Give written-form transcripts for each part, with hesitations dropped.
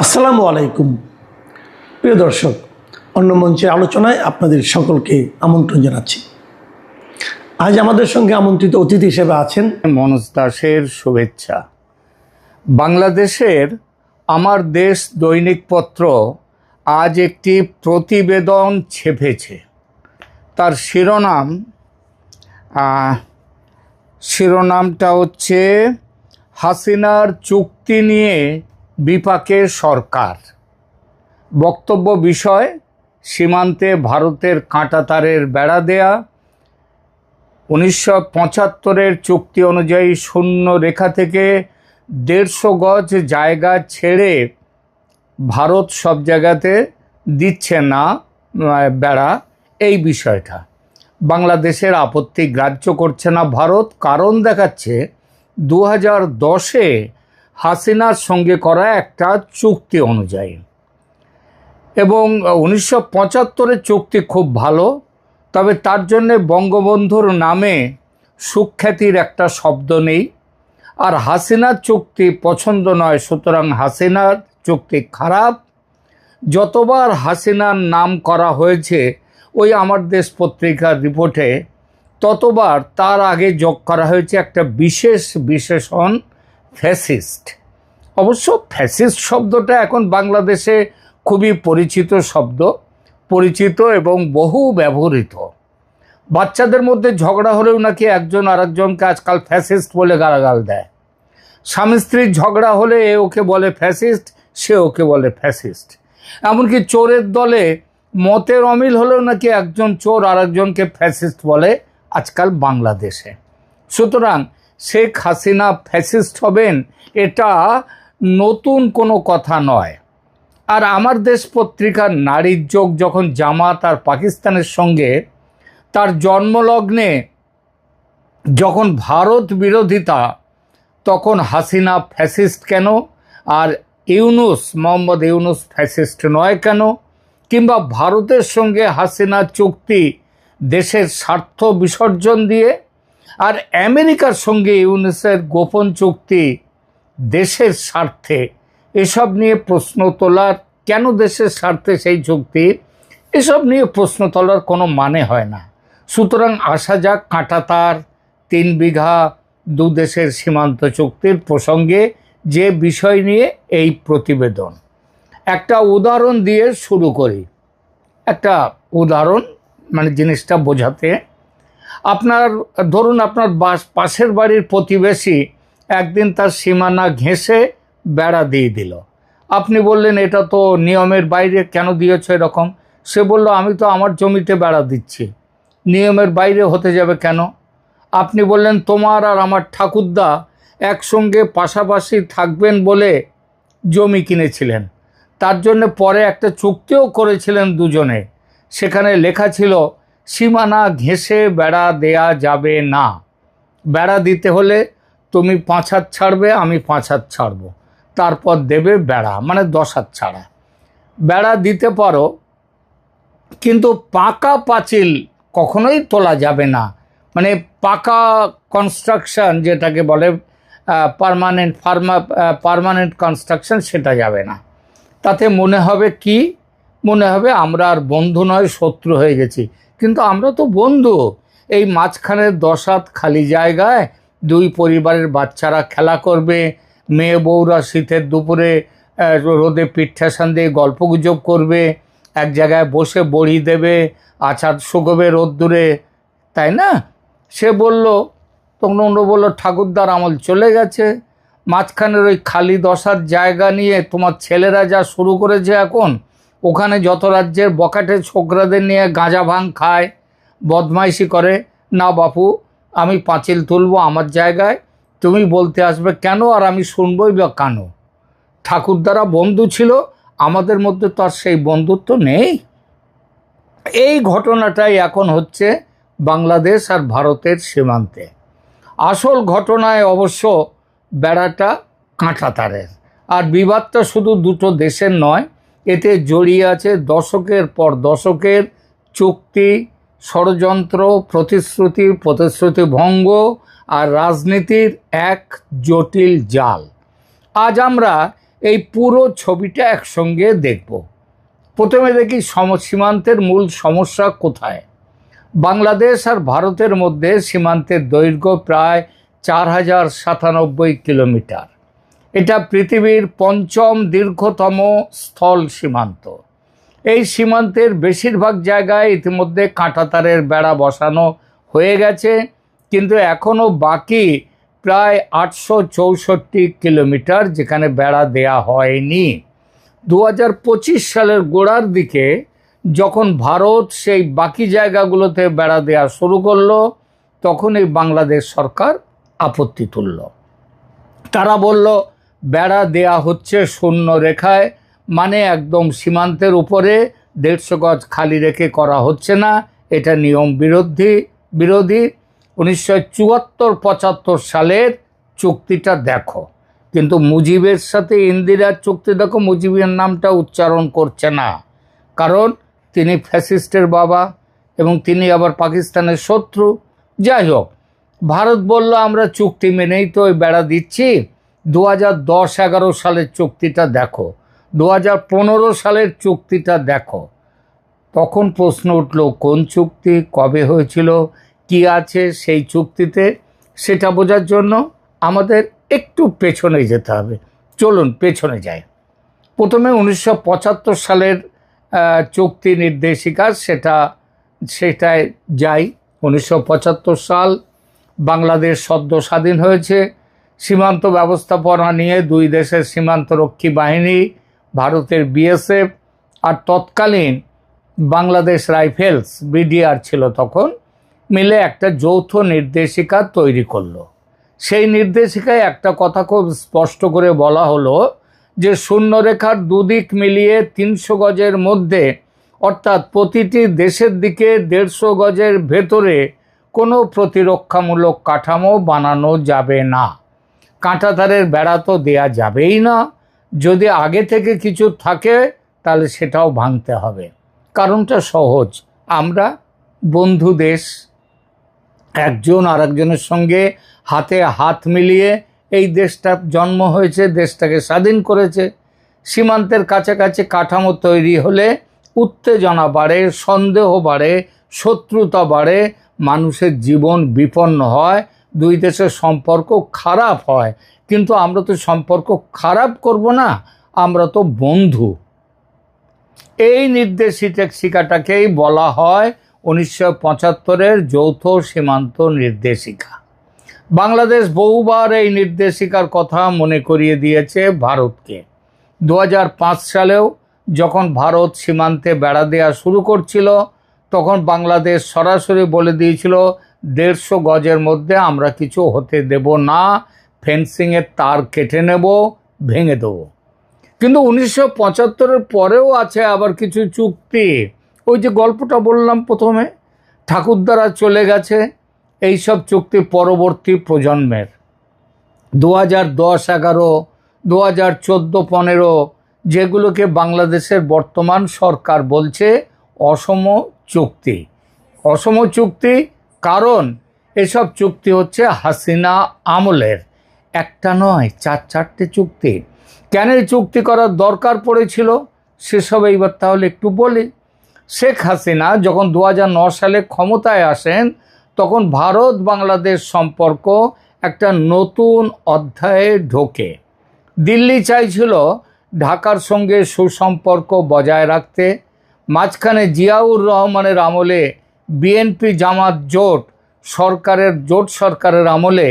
আসসালামু আলাইকুম প্রিয় দর্শক, অন্য মঞ্চের আলোচনায় আপনাদের সকলকে আমন্ত্রণ জানাচ্ছি। আজ আমাদের সঙ্গে আমন্ত্রিত অতিথি হিসেবে আছেন মনোজ দাসের শুভেচ্ছা। বাংলাদেশের আমার দেশ দৈনিক পত্র আজ একটি প্রতিবেদন ছেপেছে। তার শিরোনামটা হচ্ছে হাসিনার চুক্তি নিয়ে বিপাকে সরকার। বক্তব্য বিষয় সীমান্তে ভারতের কাঁটাতারের বেড়া দেয়া, 1975-এর চুক্তি অনুযায়ী শূন্য রেখা থেকে 150 গজ জায়গা ছেড়ে ভারত সব জায়গাতে দিচ্ছে না বেড়া। এই বিষয়টা বাংলাদেশের আপত্তি গ্রাহ্য করছে না ভারত, কারণ দেখাচ্ছে 2010-এ হাসিনার সঙ্গে করা একটা চুক্তি অনুযায়ী, এবং 1975-এর চুক্তি খুব ভালো, তবে তার জন্যে বঙ্গবন্ধুর নামে সুখ্যাতির একটা শব্দ নেই। আর হাসিনার চুক্তি পছন্দ নয়, সুতরাং হাসিনার চুক্তি খারাপ। যতবার হাসিনার নাম করা হয়েছে ওই আমার দেশ পত্রিকার রিপোর্টে, ততবার তার আগে যোগ করা হয়েছে একটা বিশেষ বিশেষণ, ফ্যাসিস্ট। অবশ্য ফ্যাসিস্ট শব্দটা এখন বাংলাদেশে খুবই পরিচিত শব্দ, পরিচিত এবং বহু ব্যবহৃত। বাচ্চাদের মধ্যে ঝগড়া হলেও নাকি একজন আরেকজনকে আজকাল ফ্যাসিস্ট বলে গালাগাল দেয়। স্বামী স্ত্রীর ঝগড়া হলে এ ওকে বলে ফ্যাসিস্ট, সে ওকে বলে ফ্যাসিস্ট। এমনকি চোরের দলে মতের অমিল হলেও নাকি একজন চোর আরেকজনকে ফ্যাসিস্ট বলে আজকাল বাংলাদেশে। সুতরাং শেখ হাসিনা ফ্যাসিস্ট হবেন এটা নতুন কোনো কথা নয়। আর আমার দেশ পত্রিকার নারীর যোগ যখন জামাত আর পাকিস্তানের সঙ্গে তার জন্মলগ্নে যখন ভারত বিরোধিতা, তখন হাসিনা ফ্যাসিস্ট কেন, আর মোহাম্মদ ইউনূস ফ্যাসিস্ট নয় কেন, কিংবা ভারতের সঙ্গে হাসিনা চুক্তি দেশের স্বার্থ বিসর্জন দিয়ে, আর আমেরিকার সঙ্গে ইউনূসের গোপন চুক্তি দেশের স্বার্থে, এসব নিয়ে প্রশ্ন তোলার, কেন দেশের স্বার্থে সেই চুক্তি, এসব নিয়ে প্রশ্ন তোলার কোনো মানে হয় না। সুতরাং আসা যাক কাঁটাতার 3 বিঘা দু দেশের সীমান্ত চুক্তির প্রসঙ্গে, যে বিষয় নিয়ে এই প্রতিবেদন। একটা উদাহরণ দিয়ে শুরু করি। একটা উদাহরণ মানে জিনিসটা বোঝাতে, ধরুন আপনার পাশের বাড়ির প্রতিবেশী একদিন তার সীমানা ঘেঁষে বেড়া দিয়ে দিল। আপনি বললেন এটা তো নিয়মের বাইরে, কেন দিয়েছ এরকম? সে বলল আমি তো আমার জমিতে বেড়া দিচ্ছি, নিয়মের বাইরে হতে যাবে কেন? আপনি বললেন তোমার আর আমার ঠাকুরদা একসঙ্গে পাশাপাশি থাকবেন বলে জমি কিনেছিলেন, তার জন্য পরে একটা চুক্তিও করেছিলেন দুজনে, সেখানে লেখা ছিল সীমানা ঘেঁষে বেড়া দেয়া যাবে না, বেড়া দিতে হলে তুমি 5 হাত ছাড়বে, আমি 5 হাত ছাড়বো, তারপর দেবে বেড়া, মানে 10 হাত ছাড়া। বেড়া দিতে পারো, কিন্তু পাকা পাঁচিল কখনোই তোলা যাবে না, মানে পাকা কনস্ট্রাকশন যেটাকে বলে পার্মানেন্ট কনস্ট্রাকশন, সেটা যাবে না। তাতে মনে হবে কি? মনে হবে আমরা আর বন্ধু নয়, শত্রু হয়ে গেছি। কিন্তু আমরা তো বন্ধু। এই মাঝখানের 10 হাত খালি জায়গায় 2 পরিবারের বাচ্চারা খেলা করবে, মেয়ে বউরা শীতের দুপুরে রোদে পিঠ ঠেসান দিয়ে গল্পগুজব করবে, এক জায়গায় বসে বড়ি দেবে, আচার শুকোবে রোদ্দুরে, তাই না? সে বলল, তখন অন্য বলল ঠাকুরদার আমল চলে গেছে, মাঝখানের ওই খালি 10 হাত জায়গা নিয়ে তোমার ছেলেরা যা শুরু করেছে এখন, ওখানে যত রাজ্যের বকাটে ছোকরাদের নিয়ে গাঁজা ভাং খায়, বদমাইশি করে। না বাপু, আমি পাঁচিল তুলব আমার জায়গায়, তুমি বলতে আসবে কেন, আর আমি শুনবই বা কেন? ঠাকুরদারা বন্ধু ছিল, আমাদের মধ্যে তো আর সেই বন্ধুত্ব নেই। এই ঘটনাটাই এখন হচ্ছে বাংলাদেশ আর ভারতের সীমান্তে। আসল ঘটনায় অবশ্য বেড়াটা কাঁটাতারের, আর বিবাদটা শুধু দুটো দেশের নয়, এতে জড়িয়ে আছে দশকের পর দশকের চুক্তি, ষড়যন্ত্র, প্রতিশ্রুতি ভঙ্গ আর রাজনীতির এক জটিল জাল। আজ আমরা এই পুরো ছবিটা একসঙ্গে দেখব। প্রথমে দেখি সীমান্তের মূল সমস্যা কোথায়। বাংলাদেশ আর ভারতের মধ্যে সীমান্তের দৈর্ঘ্য প্রায় 4097 কিলোমিটার। এটা পৃথিবীর পঞ্চম দীর্ঘতম স্থল সীমান্ত। এই সীমান্তের বেশিরভাগ জায়গায় ইতিমধ্যে কাঁটাতারের বেড়া বসানো হয়ে গেছে, কিন্তু এখনও বাকি প্রায় 864 কিলোমিটার যেখানে বেড়া দেয়া হয়নি। 2025 সালের গোড়ার দিকে যখন ভারত সেই বাকি জায়গাগুলোতে বেড়া দেওয়া শুরু করলো, তখন এই বাংলাদেশ সরকার আপত্তি তুলল। তারা বলল বেড়া দেয়া হচ্ছে শূন্য রেখায়, মানে একদম সীমান্তের উপরে 150 গজ খালি রেখে করা হচ্ছে না, এটা নিয়ম বিরোধী। 1974-75 সালের চুক্তিটা দেখো, কিন্তু মুজিবের সাথে ইন্দিরার চুক্তি দেখো, মুজিবের নামটা উচ্চারণ করছে না, কারণ তিনি ফ্যাসিস্টের বাবা এবং তিনি আবার পাকিস্তানের শত্রু। যাই হোক, ভারত বলল আমরা চুক্তি মেনেই তো ওই বেড়া দিচ্ছি। 2010-11 সালের চুক্তিটা দেখো, 2015 সালের চুক্তিটা দেখো। তখন প্রশ্ন উঠল কোন চুক্তি, কবে হয়েছিল, কি আছে সেই চুক্তিতে, সেটা বোঝার জন্য আমাদের একটু পেছনে যেতে হবে। চলুন পেছনে যাই। প্রথমে 1975 সালের চুক্তি নির্দেশিকা, সেটায় যাই। 1975 সাল, বাংলাদেশ সদ্য স্বাধীন হয়েছে। সীমান্ত ব্যবস্থাপনা নিয়ে দুই দেশের সীমান্তরক্ষী বাহিনী, ভারতের বিএসএফ আর তৎকালীন বাংলাদেশ রাইফেলস বিডিআর ছিল তখন, মিলে একটা যৌথ নির্দেশিকা তৈরি করলো। সেই নির্দেশিকায় একটা কথা খুব স্পষ্ট করে বলা হলো যে শূন্যরেখার দুদিক মিলিয়ে 300 গজের মধ্যে, অর্থাৎ প্রতিটি দেশের দিকে 150 গজের ভেতরে কোনো প্রতিরক্ষামূলক কাঠামো বানানো যাবে না। কাঁটাতারের বেড়া তো দেয়া যাবেই না। যদি আগে থেকে কিছু থাকে তাহলে সেটাও ভাঙতে হবে। কারণটা সহজ, আমরা বন্ধু দেশ, একজন আর একজনের সঙ্গে হাতে হাত মিলিয়ে এই দেশটা জন্ম হয়েছে, দেশটাকে স্বাধীন করেছে। সীমান্তের কাছাকাছি কাঠামো তৈরি হলে উত্তেজনা বাড়ে, সন্দেহ বাড়ে, শত্রুতা বাড়ে, মানুষের জীবন বিপন্ন হয়, দুই দেশের সম্পর্ক খারাপ হয়। কিন্তু আমরা তো সম্পর্ক খারাপ করব না, আমরা তো বন্ধু। এই নির্দেশিকাটাকেই বলা হয় 1975-এর যৌথ সীমান্ত নির্দেশিকা। বাংলাদেশ বহুবার এই নির্দেশিকার কথা মনে করিয়ে দিয়েছে ভারতকে। 2005 সালেও যখন ভারত সীমান্তে বেড়া দেওয়া শুরু করছিল, তখন বাংলাদেশ সরাসরি বলে দিয়েছিল 150 গজের মধ্যে আমরা কিছু হতে দেব না, ফেন্সিংয়ের তার কেটে নেব, ভেঙে দেবো। কিন্তু 1975-এর পরেও আছে আবার কিছু চুক্তি। ওই যে গল্পটা বললাম প্রথমে, ঠাকুরদারা চলে গেছে, এইসব চুক্তি পরবর্তী প্রজন্মের। 2010-11, 2014-15 যেগুলোকে বাংলাদেশের বর্তমান সরকার বলছে অসম চুক্তি। অসম চুক্তি, কারণ এসব চুক্তি হচ্ছে হাসিনা আমলের, একটা নয় 4-4টে চুক্তি। কেন এই চুক্তি করার দরকার পড়েছিল সেসব এইবার তাহলে একটু বলি। শেখ হাসিনা যখন 2009 সালে ক্ষমতায় আসেন, তখন ভারত বাংলাদেশ সম্পর্ক একটা নতুন অধ্যায়ে ঢোকে। দিল্লি চাইছিল ঢাকার সঙ্গে সুসম্পর্ক বজায় রাখতে। মাঝখানে জিয়াউর রহমানের আমলে বিএনপি জামাত জোট সরকারের আমলে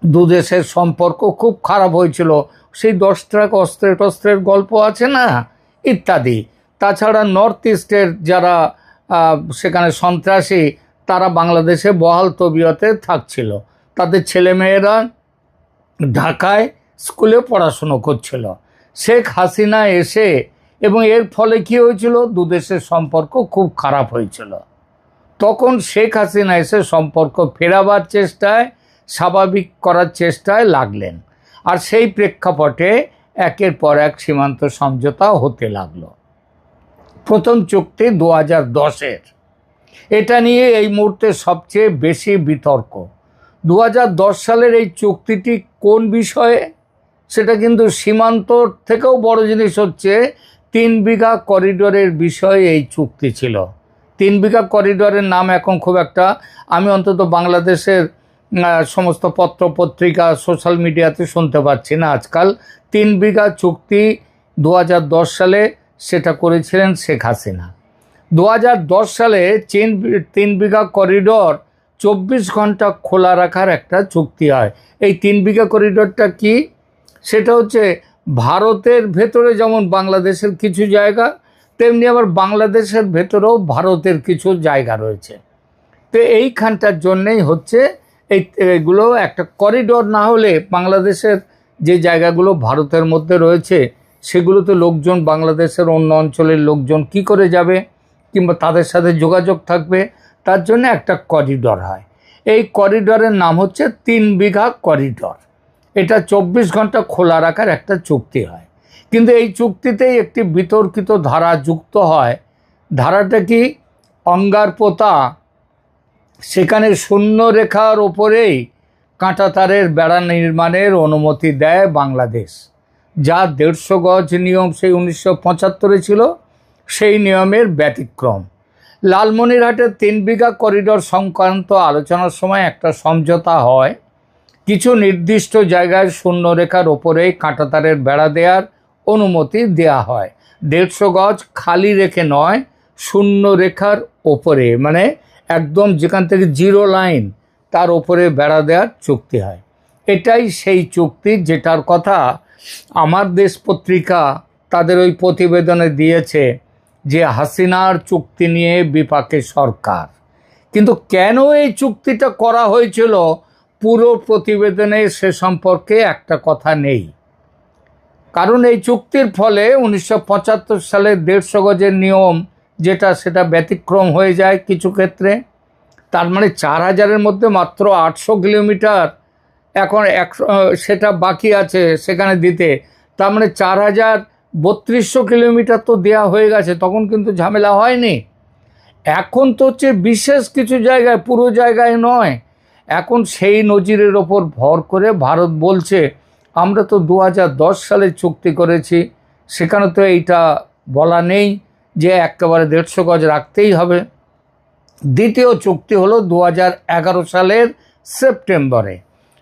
দুদেশের সম্পর্ক খুব খারাপ হয়েছিল। সেই 10 ট্রাক অস্ত্রের গল্প আছে না, ইত্যাদি। তাছাড়া নর্থ ইস্টের যারা সেখানে সন্ত্রাসী, তারা বাংলাদেশে বহাল তবিয়তে থাকছিল, তাদের ছেলেমেয়েরা ঢাকায় স্কুলে পড়াশুনো করছিল। শেখ হাসিনা এসে, এবং এর ফলে কি হয়েছিল, দুদেশের সম্পর্ক খুব খারাপ হয়েছিল। তখন শেখ হাসিনা এসে সম্পর্ক ফেরাবার চেষ্টায়, স্বাভাবিক করার চেষ্টায় লাগলেন। আর সেই প্রেক্ষাপটে একের পর এক সীমান্ত সমঝোতা হতে লাগলো। প্রথম চুক্তি 2010-এর, এটা নিয়ে এই মুহূর্তে সবচেয়ে বেশি বিতর্ক। 2010 সালের এই চুক্তিটি কোন বিষয়ে সেটা কিন্তু সীমান্ত থেকেও বড় জিনিস হচ্ছে 3 বিঘা করিডোরের বিষয়ে এই চুক্তি ছিল। 3 বিঘা করিডোরের নাম এখন খুব একটা, আমি অন্তত বাংলাদেশের সমস্ত পত্র পত্রিকা সোশ্যাল মিডিয়াতে শুনতে পাচ্ছি না আজকাল। 3 বিঘা চুক্তি 2010 সালে সেটা করেছিলেন শেখ হাসিনা। 2010 সালে 3 বিঘা করিডোর 24 ঘন্টা খোলা রাখার একটা চুক্তি হয়। এই 3 বিঘা করিডোরটা কি? সেটা হচ্ছে ভারতের ভেতরে যেমন বাংলাদেশের কিছু জায়গা, তেমনি আবার বাংলাদেশের ভেতরেও ভারতের কিছু জায়গা রয়েছে। তো এইখানটার জন্যেই হচ্ছে এইগুলো একটা করিডোর না হলে বাংলাদেশের যে জায়গাগুলো ভারতের মধ্যে রয়েছে সেগুলোতে লোকজন, বাংলাদেশের অন্য অঞ্চলের লোকজন কি করে যাবে কিংবা তাদের সাথে যোগাযোগ থাকবে, তার জন্য একটা করিডোর হয়। এই করিডোরের নাম হচ্ছে 3 বিঘা করিডোর। এটা 24 ঘন্টা খোলা রাখার একটা চুক্তি হয়। কিন্তু এই চুক্তিতেই একটি বিতর্কিত ধারা যুক্ত হয়। ধারাটা কি? অঙ্গার পোতা, সেখানে শূন্য রেখার ওপরেই কাঁটাতারের বেড়া নির্মাণের অনুমতি দেয় বাংলাদেশ, যা 150 গজ নিয়ম সেই 1975 ছিল, সেই নিয়মের ব্যতিক্রম। লালমনিরহাটের 3 বিঘা করিডোর সংক্রান্ত আলোচনার সময় একটা সমঝোতা হয়। কিছু নির্দিষ্ট জায়গায় শূন্য রেখার ওপরেই কাঁটাতারের বেড়া দেওয়ার অনুমতি দেয়া হয়। 150 গজ খালি রেখে নয়, শূন্য রেখার ওপরে, মানে একদম যেখান থেকে জিরো লাইন তার ওপরে বেড়া দেওয়ার চুক্তি হয়। এটাই সেই চুক্তি যেটার কথা আমার দেশ পত্রিকা তাদের ওই প্রতিবেদনে দিয়েছে যে হাসিনার চুক্তি নিয়ে বিপাকে সরকার। কিন্তু কেন এই চুক্তিটা করা হয়েছিল পুরো প্রতিবেদনে সে সম্পর্কে একটা কথা নেই। কারণ এই চুক্তির ফলে 1975 সালের 150 গজের নিয়ম যেটা, সেটা ব্যতিক্রম হয়ে যায় কিছু ক্ষেত্রে। তার মানে 4000-এর মধ্যে মাত্র 800 কিলোমিটার এখন সেটা বাকি আছে সেখানে দিতে। তার মানে 4200 কিলোমিটার তো দেয়া হয়ে গেছে, তখন কিন্তু ঝামেলা হয়নি। এখন তো হচ্ছে বিশেষ কিছু জায়গায়, পুরো জায়গায় নয়। এখন সেই নজিরের ওপর ভর করে ভারত বলছে আমরা তো 2010 সালে চুক্তি করেছি, সেখানে তো এইটা বলা নেই যে একেবারে 150 গজ রাখতেই হবে। দ্বিতীয় চুক্তি হলো 2011 সালের সেপ্টেম্বরে।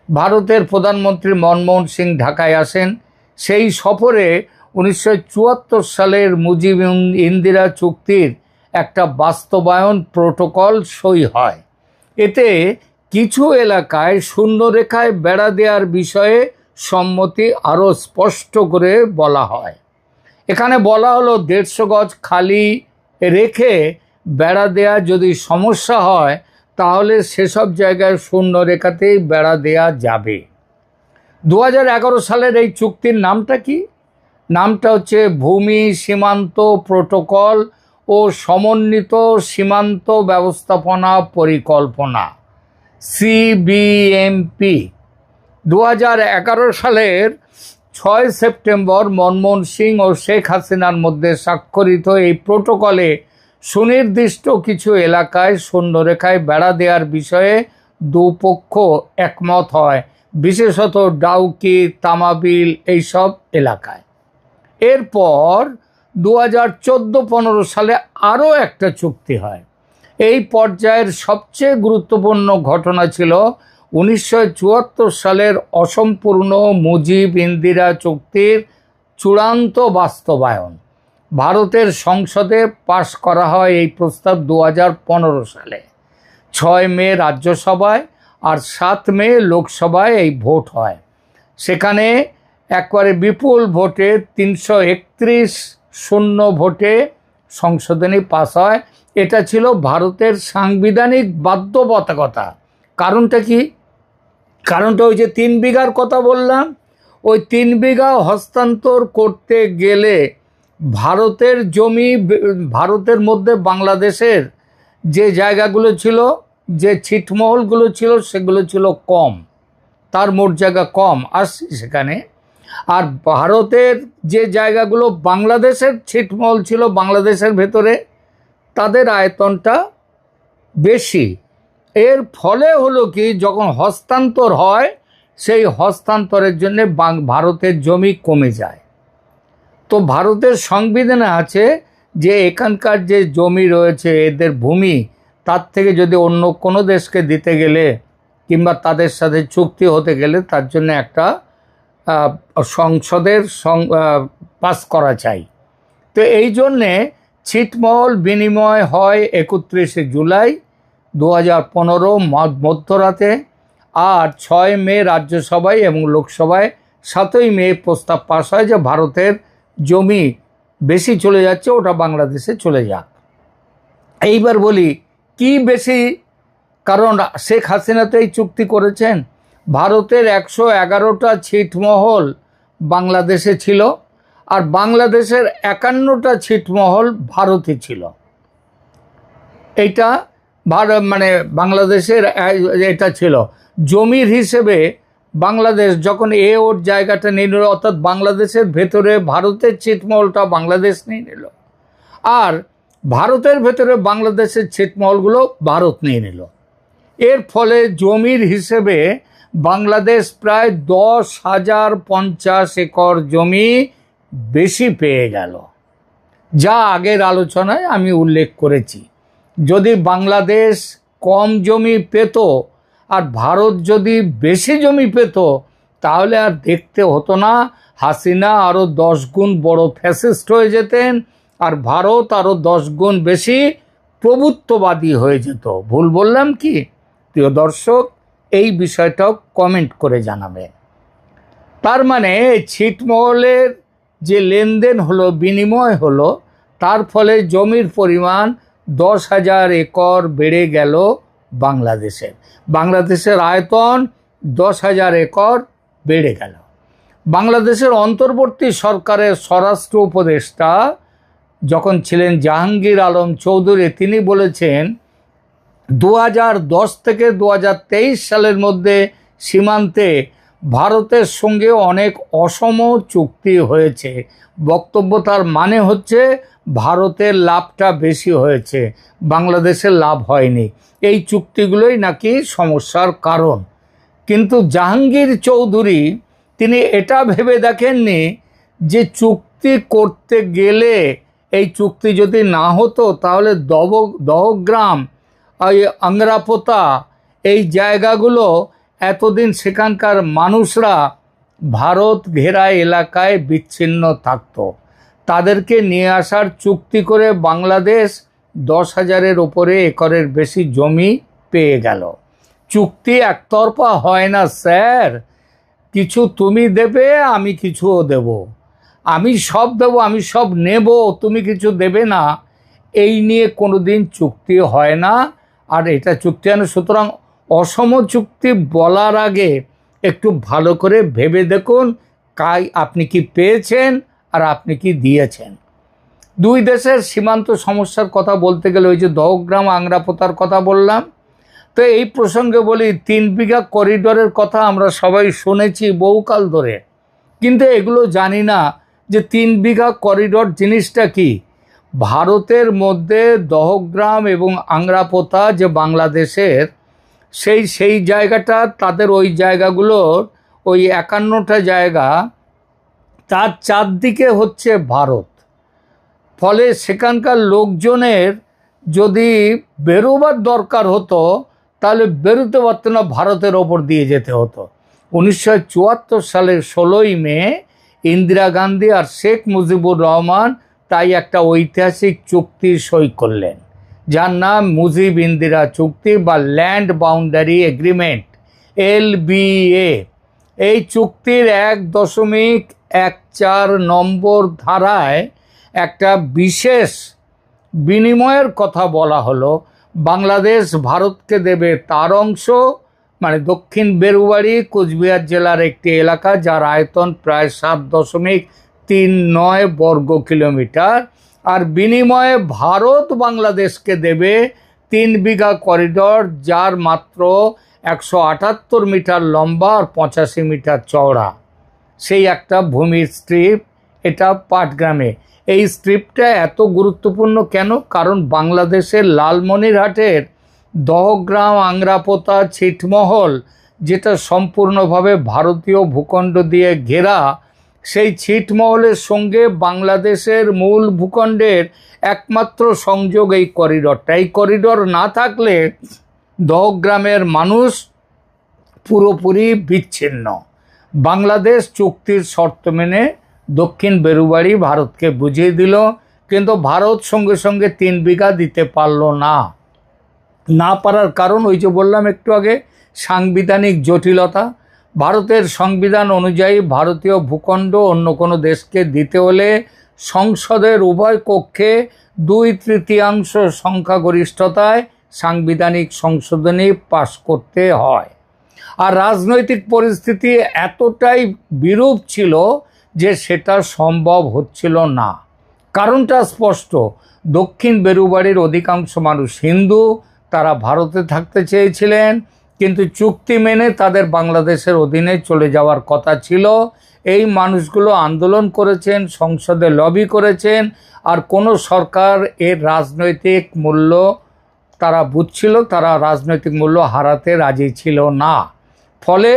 ভারতের প্রধানমন্ত্রী মনমোহন সিং ঢাকায় আসেন। সেই সফরে 1974 সালের মুজিব ইন্দিরা চুক্তির একটা বাস্তবায়ন প্রোটোকল সই হয়। এতে কিছু এলাকায় শূন্য রেখায় বেড়া দেওয়ার বিষয়ে সম্মতি আরও স্পষ্ট করে বলা হয়। এখানে বলা হলো 150 গজ খালি রেখে বেড়া দেয়া যদি সমস্যা হয় তাহলে সেসব জায়গায় শূন্য রেখাতেই বেড়া দেয়া যাবে। 2011 সালের এই চুক্তির নামটা কি? নামটা হচ্ছে ভূমি সীমান্ত প্রোটোকল ও সমন্বিত সীমান্ত ব্যবস্থাপনা পরিকল্পনা, CBMP। 2011 সালের 6 সেপ্টেম্বর মনমোহন সিং ও শেখ হাসিনার মধ্যে স্বাক্ষরিত এই প্রোটোকলে সুনির্দিষ্ট কিছু এলাকায় শূন্যরেখায় বেড়া দেওয়ার বিষয়ে দুপক্ষ একমত হয়, বিশেষত ডাউকি, তামাবিল এইসব এলাকায়। এরপর 2014-15 সালে আরও একটা চুক্তি হয়। এই পর্যায়ের সবচেয়ে গুরুত্বপূর্ণ ঘটনা ছিল 1974 সালের অসম্পূর্ণ মুজিব ইন্দিরা চুক্তির চূড়ান্ত বাস্তবায়ন। ভারতের সংসদে পাশ করা হয় এই প্রস্তাব 2015 সালে। 6 মে রাজ্যসভায় আর 7 মে লোকসভায় এই ভোট হয়। সেখানে একবারে বিপুল ভোটে 331 শূন্য ভোটে সংশোধনী পাস হয়। এটা ছিল ভারতের সাংবিধানিক বাধ্যবাধকতা। কারণটা কি? কারণটা ওই যে 3 বিঘার কথা বললাম, ওই 3 বিঘা হস্তান্তর করতে গেলে ভারতের জমি, ভারতের মধ্যে বাংলাদেশের যে জায়গাগুলো ছিল, যে ছিটমহলগুলো ছিল, সেগুলো ছিল কম, তার মোট জায়গা কম, আসছি সেখানে। আর ভারতের যে জায়গাগুলো বাংলাদেশের ছিটমহল ছিল বাংলাদেশের ভেতরে, তাদের আয়তনটা বেশি। এর ফলে হলো কি, যখন হস্তান্তর হয় সেই হস্তান্তরের জন্য ভারতের জমি কমে যায়। তো ভারতের সংবিধানে আছে যে এখানকার যে জমি রয়েছে এদের ভূমি, তার থেকে যদি অন্য কোনো দেশকে দিতে গেলে কিংবা তাদের সাথে চুক্তি হতে গেলে তার জন্য একটা সংসদের পাস করা চাই। তো এই জন্যে ছিটমহল বিনিময় হয় 31শে জুলাই 2015 মধ্যরাতে, আর 6 মে রাজ্যসভায় এবং লোকসভায় 7ই মে প্রস্তাব পাস হয় যে ভারতের জমি বেশি চলে যাচ্ছে, ওটা বাংলাদেশে চলে যাক। এইবার বলি কি বেশি, কারণ শেখ হাসিনা তো এই চুক্তি করেছেন। ভারতের 111টা ছিটমহল বাংলাদেশে ছিল, আর বাংলাদেশের 51টা ছিটমহল ভারতে ছিল। এইটা মানে বাংলাদেশের এটা ছিল জমির হিসেবে। বাংলাদেশ যখন ওর জায়গাটা নিয়ে নিল, অর্থাৎ বাংলাদেশের ভেতরে ভারতের ছিটমহলটা বাংলাদেশ নিয়ে নিল, আর ভারতের ভেতরে বাংলাদেশের ছিটমহলগুলো ভারত নিয়ে নিল। এর ফলে জমির হিসেবে বাংলাদেশ প্রায় 10,050 একর জমি বেশি পেয়ে গেল, যা আগের আলোচনায় আমি উল্লেখ করেছি। যদি বাংলাদেশ কম জমি পেত আর ভারত যদি বেশি জমি পেত, তাহলে আর দেখতে হতো না, হাসিনা আরও 10 গুণ বড় ফ্যাসিস্ট হয়ে যেতেন, আর ভারত আরও 10 গুণ বেশি প্রভুত্ববাদী হয়ে যেত। ভুল বললাম কি? প্রিয় দর্শক, এই বিষয়টাও কমেন্ট করে জানাবে। তার মানে ছিটমহলের যে লেনদেন হলো, বিনিময় হলো, তার ফলে জমির পরিমাণ 10,000 একর বেড়ে গেল বাংলাদেশের। বাংলাদেশের আয়তন 10,000 একর বেড়ে গেল। বাংলাদেশের অন্তর্বর্তী সরকারের স্বরাষ্ট্র উপদেষ্টা যখন ছিলেন জাহাঙ্গীর আলম চৌধুরী, তিনি বলেছেন 2010 থেকে 2023 সালের মধ্যে সীমান্তে ভারতের সঙ্গে অনেক অসম চুক্তি হয়েছে। বক্তব্য তার মানে হচ্ছে ভারতের লাভটা বেশি হয়েছে, বাংলাদেশের লাভ হয়নি। এই চুক্তিগুলোই নাকি সমস্যার কারণ। কিন্তু জাহাঙ্গীর চৌধুরী তিনি এটা ভেবে দেখেননি যে চুক্তি করতে গেলে, এই চুক্তি যদি না হতো তাহলে দহগ্রাম, আংরাপোতা, এই জায়গাগুলো এতদিন সেখানকার মানুষরা ভারত ঘেরা এলাকায় বিচ্ছিন্ন থাকত। তাদেরকে নিয়ে আসার চুক্তি করে বাংলাদেশ 10,000-এর ওপরে একরের বেশি জমি পেয়ে গেল। চুক্তি একতরফা হয় না স্যার, কিছু তুমি দেবে, আমি কিছুও দেব, আমি সব দেব, আমি সব নেব, তুমি কিছু দেবে না, এই নিয়ে কোনো দিন চুক্তি হয় না। আর এটা চুক্তি হয় না। সুতরাং অসম চুক্তি বলার আগে একটু ভালো করে ভেবে দেখুন আপনি কি পেয়েছেন আর আপনি কি দিয়েছেন। দুই দেশের সীমান্ত সমস্যার কথা বলতে গেলে ওই যে দহগ্রাম আংরাপোতার কথা বললাম, তো এই প্রসঙ্গে বলি 3 বিঘা করিডোরের কথা আমরা সবাই শুনেছি বহুকাল ধরে, কিন্তু এগুলো জানি না যে 3 বিঘা করিডোর জিনিসটা কি। ভারতের মধ্যে দহগ্রাম এবং আংরাপোতা যে বাংলাদেশের, সেই জায়গাটা, তাদের ওই জায়গাগুলোর ওই 51টা জায়গা, তার চারদিকে হচ্ছে ভারত। ফলে সেখানকার লোকজনের যদি বেরোবার দরকার হতো তাহলে বেরোতে পারত না, ভারতের ওপর দিয়ে যেতে হতো। 1974 সালের 16ই মে ইন্দিরা গান্ধী আর শেখ মুজিবুর রহমান তাই একটা ঐতিহাসিক চুক্তি সই করলেন, যার নাম মুজিব ইন্দিরা চুক্তি বা ল্যান্ড বাউন্ডারি এগ্রিমেন্ট, LBA। এই চুক্তির 1.14 নম্বর ধারায় একটা বিশেষ বিনিময়ের কথা বলা হলো। বাংলাদেশ ভারতকে দেবে তার অংশ, মানে দক্ষিণ বেরুবাড়ি কোচবিহার জেলার একটি এলাকা, যার আয়তন প্রায় 7.39 বর্গ কিলোমিটার, আর বিনিময়ে ভারত বাংলাদেশকে দেবে 3 বিঘা করিডোর, যার মাত্র 178 মিটার লম্বা আর 85 মিটার চওড়া। সেই একটা ভূমির স্ট্রিপ, এটা পাটগ্রামে। এই স্ট্রিপটা এত গুরুত্বপূর্ণ কেন? কারণ বাংলাদেশের লালমনিরহাটের দহগ্রাম আংরাপোতা ছিটমহল যেটা সম্পূর্ণভাবে ভারতীয় ভূখণ্ড দিয়ে ঘেরা, সেই ছিটমহলের সঙ্গে বাংলাদেশের মূল ভূখণ্ডের একমাত্র সংযোগ এই করিডরটা। এই করিডর না থাকলে দহগ্রামের মানুষ পুরোপুরি বিচ্ছিন্ন। বাংলাদেশ চুক্তির শর্ত মেনে দক্ষিণ বেরুবাড়ি ভারতকে বুঝিয়ে দিল, কিন্তু ভারত সঙ্গে সঙ্গে 3 বিঘা দিতে পারল না পারার কারণ ওই যে বললাম একটু আগে, সাংবিধানিক জটিলতা। ভারতের সংবিধান অনুযায়ী ভারতীয় ভূখণ্ড অন্য কোনো দেশকে দিতে হলে সংসদের উভয় কক্ষে 2/3 সংখ্যাগরিষ্ঠতায় সাংবিধানিক সংশোধনী পাশ করতে হয়। আর রাজনৈতিক পরিস্থিতি এতটাই বিরূপ ছিল যে সেটা সম্ভব হচ্ছিল না। কারণটা স্পষ্ট, দক্ষিণ বেরুবাড়ির অধিকাংশ মানুষ হিন্দু, তারা ভারতে থাকতে চেয়েছিলেন, কিন্তু চুক্তি মেনে তাদের বাংলাদেশের অধীনে চলে যাওয়ার কথা ছিল। এই মানুষগুলো আন্দোলন করেছেন, সংসদে লবি করেছেন, আর কোনো সরকার এর রাজনৈতিক মূল্য তারা বুঝছিল, তারা রাজনৈতিক মূল্য হারাতে রাজি ছিল না। ফলে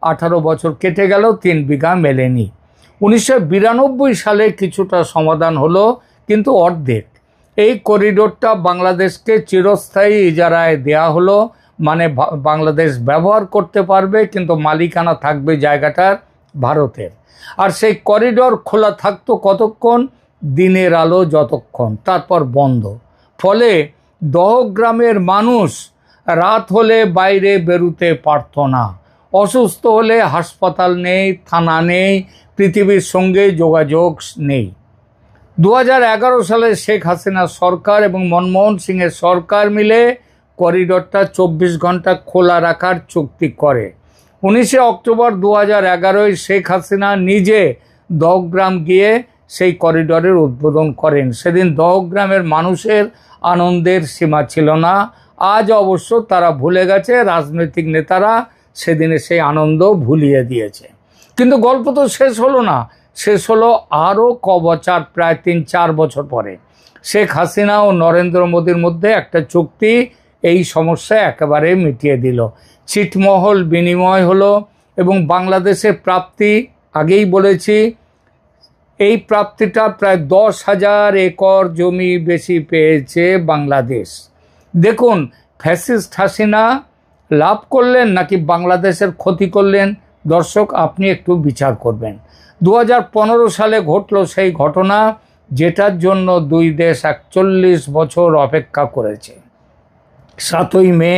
18 বছর কেটে গেল, 3 বিঘা মেলেনি। 1992 সালে কিছুটা সমাধান হলো, কিন্তু অর্ধেক। এই করিডোরটা বাংলাদেশকে চিরস্থায়ী ইজারায় দেয়া হলো, মানে বাংলাদেশ ব্যবহার করতে পারবে, কিন্তু মালিকানা থাকবে জায়গাটার ভারতের। আর সেই করিডোর খোলা থাকতো কতক্ষণ? দিনের আলো যতক্ষণ, তারপর বন্ধ। ফলে দহগ্রামের মানুষ রাত হলে বাইরে বেরোতে পারত না, অসুস্থ হলে হাসপাতাল নেই, থানা নেই, পৃথিবীর সঙ্গে যোগাযোগ নেই। 2011 সালে শেখ হাসিনা সরকার এবং মনমোহন সিংয়ের সরকার মিলে করিডোরটা 24 ঘন্টা খোলা রাখার চুক্তি করে। 19 অক্টোবর 2011 শেখ হাসিনা নিজে দহগ্রাম গিয়ে সেই করিডোরের উদ্বোধন করেন। সেদিন দহগ্রামের মানুষের আনন্দের সীমা ছিল না। আজ অবশ্য তারা ভুলে গেছে, রাজনৈতিক নেতারা সেদিনে সেই আনন্দ ভুলিয়ে দিয়েছে। কিন্তু গল্প তো শেষ হলো না, শেষ হলো আরও বছর, প্রায় 3-4 বছর পরে। শেখ হাসিনা ও নরেন্দ্র মোদীর মধ্যে একটা চুক্তি এই সমস্যা একেবারে মিটিয়ে দিল। ছিটমহল বিনিময় হলো এবং বাংলাদেশের প্রাপ্তি, আগেই বলেছি, এই প্রাপ্তিটা প্রায় 10,000 একর জমি বেশি পেয়েছে বাংলাদেশ। দেখুন, ফ্যাসিস্ট হাসিনা লাভ করলেন নাকি বাংলাদেশের ক্ষতি করলেন? দর্শক, আপনি একটু বিচার করবেন। 2015 সালে ঘটল সেই ঘটনা, যেটার জন্য 2 দেশ 41 বছর অপেক্ষা করেছে। 7ই মে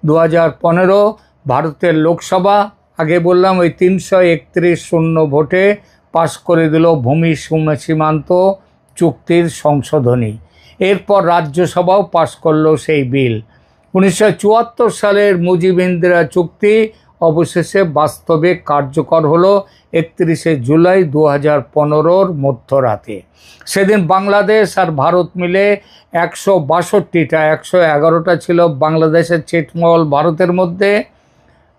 2015 ভারতের লোকসভা, আগে বললাম ওই 331 ভোটে পাশ করে দিল ভূমি সীমান্ত চুক্তির সংশোধনী। এরপর রাজ্যসভাও পাশ করলো সেই বিল। 1974 সালের মুজিব ইন্দিরা চুক্তি অবশেষে বাস্তবে কার্যকর হলো 31 জুলাই 2015 মধ্যরাতে। সেদিন বাংলাদেশ আর ভারত মিলে 162টা, 111টা ছিল বাংলাদেশের ছিটমহল ভারতের মধ্যে,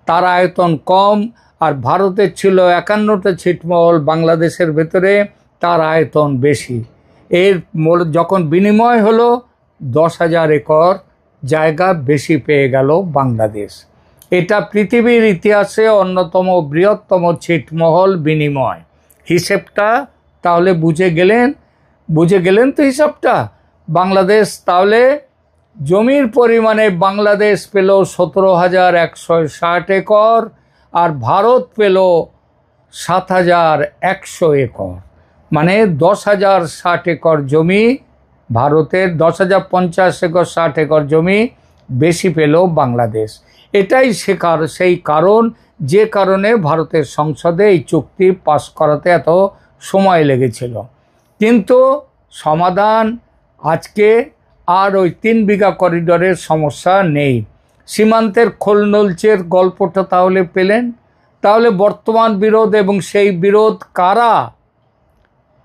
তার আয়তন কম, আর ভারতের ছিল 51টা ছিটমহল বাংলাদেশের ভেতরে, তার আয়তন বেশি। এর যখন বিনিময় হলো 10,000 একর জায়গা বেশি পেয়ে গেল বাংলাদেশ। এটা পৃথিবীর ইতিহাসে অন্যতম বৃহত্তম ছিটমহল বিনিময়। হিসেবটা তাহলে বুঝে গেলেন তো হিসাবটা? বাংলাদেশ তাহলে জমির পরিমাণে বাংলাদেশ পেল 17,160 একর, আর ভারত পেল 7,100 একর, মানে 10,060 একর জমি ভারতের, 10,050 একর 60 একর জমি বেশি পেল বাংলাদেশ। এটাই সেই কারণ, যে কারণে ভারতের সংসদে এই চুক্তি পাস করাতে এত সময় লেগেছিল। কিন্তু সমাধান আজকে আর ওই 3 বিঘা করিডোরের সমস্যা নেই। সীমান্তের খোলনলচের গল্পটা তাহলে পেলেন। তাহলে বর্তমান বিরোধ এবং সেই বিরোধ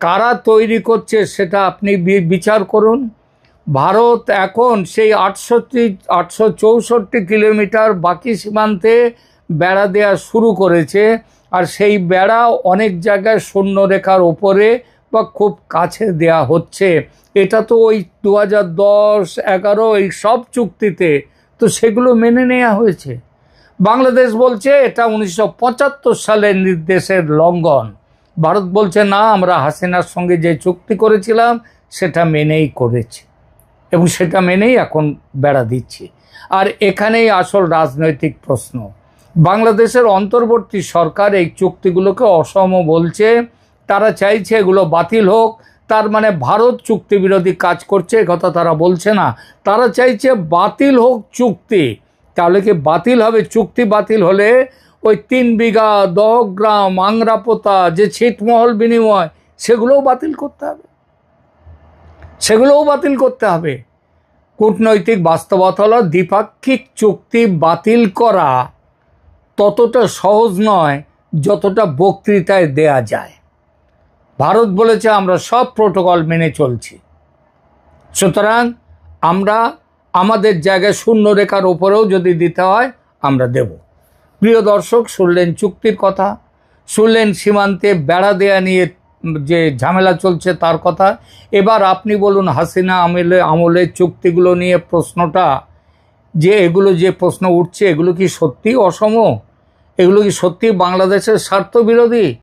কারা তৈরি করছে সেটা আপনি বিচার করুন। ভারত এখন সেই 864 কিলোমিটার বাকি সীমান্তে বেড়া দেওয়া শুরু করেছে, আর সেই বেড়া অনেক জায়গায় শূন্যরেখার ওপরে বা খুব কাছে দেয়া হচ্ছে। এটা তো ওই 2010, 11 এই সব চুক্তিতে তো সেগুলো মেনে নেওয়া হয়েছে। বাংলাদেশ বলছে এটা 1975 সালের নির্দেশের লঙ্ঘন। ভারত বলছে না, আমরা হাসিনার সঙ্গে যে চুক্তি করেছিলাম সেটা মেনেই করেছি এবং সেটা মেনেই এখন বেড়া দিচ্ছি। আর এখানেই আসল রাজনৈতিক প্রশ্ন। বাংলাদেশের অন্তর্বর্তী সরকার এই চুক্তিগুলোকে অসম বলছে, তারা চাইছে এগুলো বাতিল হোক। তার মানে ভারত চুক্তি বিরোধী কাজ করছে একথা তারা বলছে না, তারা চাইছে বাতিল হোক চুক্তি। তাহলে কি বাতিল হবে? চুক্তি বাতিল হলে ওই 3 বিঘা দহগ্রাম আংরাপোতা যে ছিটমহল বিনিময় সেগুলোও বাতিল করতে হবে, সেগুলোও বাতিল করতে হবে। কূটনৈতিক বাস্তবতা হলো দ্বিপাক্ষিক চুক্তি বাতিল করা ততটা সহজ নয় যতটা বক্তৃতায় দেয়া যায়। ভারত বলেছে আমরা সব প্রোটোকল মেনে চলছি, সুতরাং আমরা আমাদের জায়গায় শূন্য রেখার ওপরেও যদি দিতে হয় আমরা দেব। প্রিয় দর্শক, শুনলেন চুক্তির কথা, শুনলেন সীমান্তে বেড়া দেয়া নিয়ে যে ঝামেলা চলছে তার কথা। এবার আপনি বলুন, হাসিনা আমলের চুক্তিগুলো নিয়ে প্রশ্নটা, যে এগুলো যে প্রশ্ন উঠছে এগুলো কি সত্যি অসম? এগুলো কি সত্যি বাংলাদেশের স্বার্থ বিরোধী?